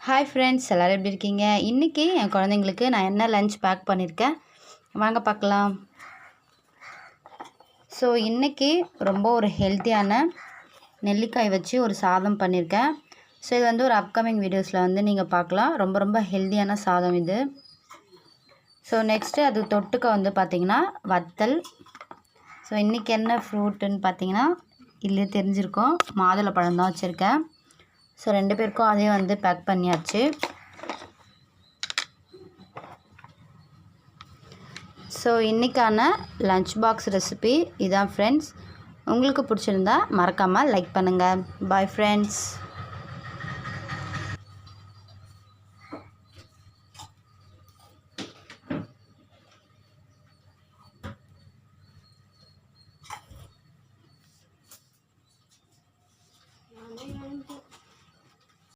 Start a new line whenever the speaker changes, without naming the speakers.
Hi friends, எல்லோரும் எப்படி இருக்கீங்க? இன்றைக்கி என் குழந்தைங்களுக்கு நான் என்ன லஞ்ச் பேக் பண்ணியிருக்கேன் வாங்க பார்க்கலாம். ஸோ இன்றைக்கி ரொம்ப ஒரு ஹெல்த்தியான நெல்லிக்காய் வச்சு ஒரு சாதம் பண்ணியிருக்கேன். ஸோ இது வந்து ஒரு அப்கமிங் வீடியோஸில் நீங்கள் பார்க்கலாம். ரொம்ப ஹெல்த்தியான சாதம் இது. ஸோ நெக்ஸ்ட்டு அது தொட்டுக்க பார்த்திங்கன்னா வத்தல். ஸோ இன்றைக்கி என்ன ஃப்ரூட்டுன்னு பார்த்தீங்கன்னா இல்லையே தெரிஞ்சிருக்கோம், மாதுளை பழம் தான் வச்சுருக்கேன். ஸோ 2 பேருக்கும் அதையும் பேக் பண்ணியாச்சு. ஸோ இன்றைக்கான லஞ்ச் பாக்ஸ் ரெசிபி இதான் ஃப்ரெண்ட்ஸ். உங்களுக்கு பிடிச்சிருந்தா மறக்காமல் லைக் பண்ணுங்கள். Bye friends.